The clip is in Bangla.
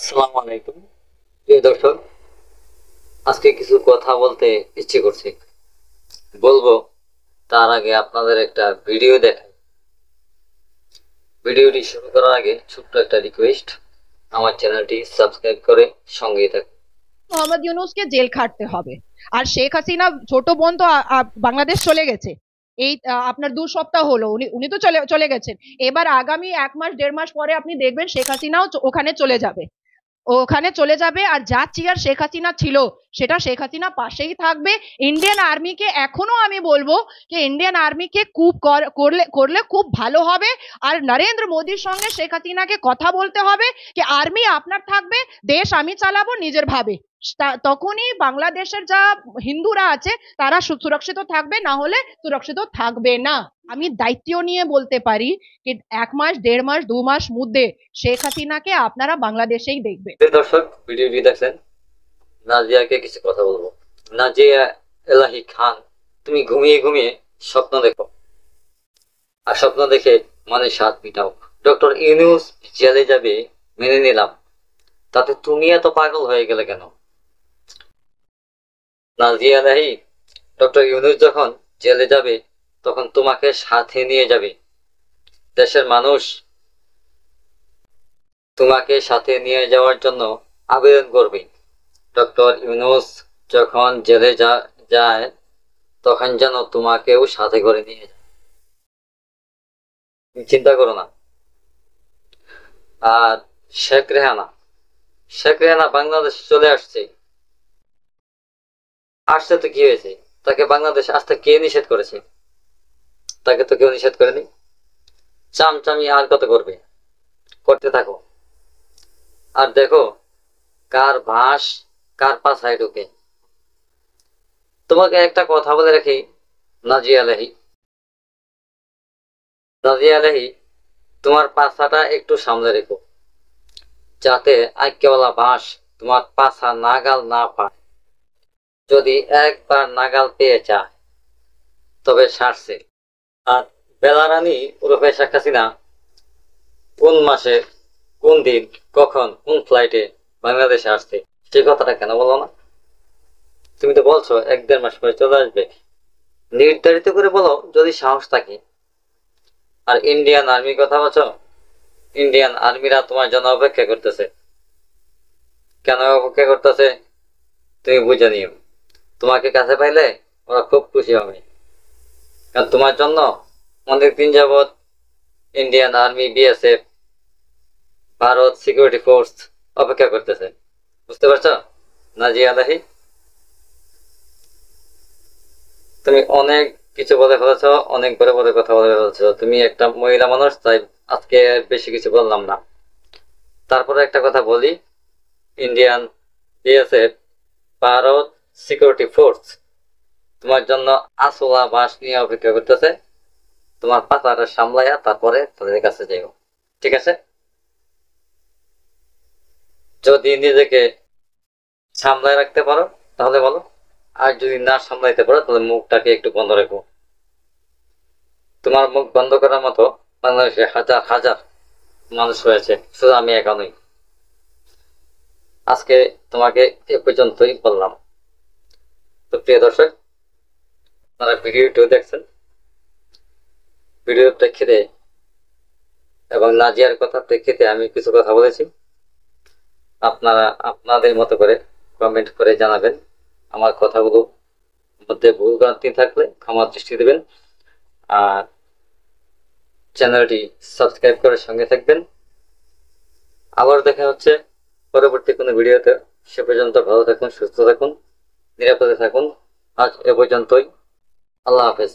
আসসালামু আলাইকুম প্রিয় দর্শক, আজকে কিছু কথা বলতে ইচ্ছে করছে, বলবো। তার আগে আপনাদের একটা ভিডিও দেখাই। ভিডিওটি শুরু করার আগে ছোট্ট একটা রিকোয়েস্ট, আমার চ্যানেলটি সাবস্ক্রাইব করে সঙ্গেই থাকুন। মোহাম্মদ ইউনূসকে জেল খাটতে হবে। আর শেখ হাসিনা ছোট বোন তো বাংলাদেশ চলে গেছে। এই আপনার 2 সপ্তাহ হলো উনি উনি তো চলে চলে গেছেন। এবার আগামী 1 মাস 1.5 মাস পরে আপনি দেখবেন শেখ হাসিনাও ওখানে চলে যাবে। ওখানে চলে যাবে, আর যা চেয়ার শেখ হাসিনা ছিল সেটা শেখ হাসিনা পাশেই থাকবে। ইন্ডিয়ান আর্মিকে এখনো আমি বলবো যে ইন্ডিয়ান আর্মিকে কুপ করলে করলে খুব ভালো হবে। আর নরেন্দ্র মোদীর সঙ্গে শেখ হাসিনাকে কথা বলতে হবে যে আর্মি আপনার থাকবে, দেশ আমি চালাবো নিজের ভাবে। তখনই বাংলাদেশের যা হিন্দুরা আছে তারা সুরক্ষিত থাকবে, না হলে সুরক্ষিত থাকবে না। আমি দায়িত্ব নিয়ে বলতে পারি যে 1 মাস 1.5 মাস 2 মাস মধ্যে শেখ হাসিনাকে আপনারা বাংলাদেশেই দেখবেন। প্রিয় দর্শক, ভিডিওটি দেখলেন। নাজিয়াকে কিছু কথা বলবো। নাজিয়া এলাহি খান, তুমি ঘুমিয়ে ঘুমিয়ে স্বপ্ন দেখো, আর স্বপ্ন দেখে মনে স্বাদ মিটাও। ডক্টর ইউনূস জেলে যাবে মেনে নিলাম, তাতে তুমি এত পাগল হয়ে গেলে কেন? নাজিয়া এলাহি, ডক্টর ইউনূস যখন জেলে যাবে তখন তোমাকে সাথে নিয়ে যাবে। দেশের মানুষ তোমাকে সাথে নিয়ে যাওয়ার জন্য আবেদন করবে। ডক্টর ইউনূস যখন জেলে যায় তখন যেন তোমাকেও সাথে করে নিয়ে যায়। চিন্তা করো না। আর শেখ রেহানা, শেখ রেহানা বাংলাদেশ চলে আসছে। আসছে তো কি হয়েছে? তাকে বাংলাদেশ আসতে কে নিষেধ করেছে? তাকে তো কেউ নিষেধ করেনি। চামচামি আর কত করবে? করতে থাকো, আর দেখো কার ভাস কার পাছায় ঢুকে। তোমাকে একটা কথা বলে রাখি, নাজিয়া আলাহি, নাজিয়া আলাহি, তোমার পাছাটা একটু সামলে রেখো, যাতে আইক্যওয়ালা বাঁশ তোমার পাছা নাগাল না পায়। যদি একবার নাগাল পেয়ে যায় তবে সারছে। আর বেলারানী ওরফে শেখ হাসিনা কোন মাসে, কোন দিন, কখন, কোন ফ্লাইটে বাংলাদেশে আসছে সেই কথাটা কেন বলো না? তুমি তো বলছো 1-1.5 মাস পরে চলে আসবে। নির্ধারিত করে বলো যদি সাহস থাকে। আর ইন্ডিয়ান আর্মির কথা বলছো, ইন্ডিয়ান আর্মিরা তোমার জন্য অপেক্ষা করতেছে। কেন অপেক্ষা করতেছে তুমি বুঝে নিও। তোমাকে কাছে পাইলে ওরা খুব খুশি হবে, কারণ তোমার জন্য অনেক দিন যাবৎ Indian army, BSF, Bharat security force অপেক্ষা করতেছে। বুঝতে পারছো নাজিয়া আলাহি? তুমি অনেক কিছু বলে ফেলেছ, অনেক বড় বড় কথা বলে ফেলেছ। তুমি একটা মহিলা মানুষ, তাই আজকে বেশি কিছু বললাম না। তারপরে একটা কথা বলি, Indian BSF, Bharat security force তোমার জন্য আসলা বাস নিয়ে অপেক্ষা করতেছে। তোমার পাতাটা সামলাইয়া তারপরে তাদের কাছে যাইও, ঠিক আছে? যদি নিজেকে সামলায় রাখতে পারো তাহলে বলো, আর যদি না সামলাইতে পারো তাহলে মুখটাকে একটু বন্ধ রেখো। তোমার মুখ বন্ধ করার মতো বাংলাদেশে হাজার হাজার মানুষ রয়েছে, শুধু আমি একা নই। আজকে তোমাকে এ পর্যন্তই বললাম। তো প্রিয় দর্শক, আপনারা ভিডিওটিও দেখছেন। ভিডিওর প্রেক্ষিতে এবং নাজিয়ার কথা প্রেক্ষিতে আমি কিছু কথা বলেছি। আপনারা আপনাদের মতো করে কমেন্ট করে জানাবেন। আমার কথাগুলো মধ্যে ভুল ভ্রান্তি থাকলে ক্ষমা দৃষ্টি দেবেন। আর চ্যানেলটি সাবস্ক্রাইব করে সঙ্গে থাকবেন। আবার দেখা হচ্ছে পরবর্তী কোনো ভিডিওতে। সে পর্যন্ত ভালো থাকুন, সুস্থ থাকুন, নিরাপদে থাকুন। আজ এ পর্যন্তই। আল্লাহ হাফেজ।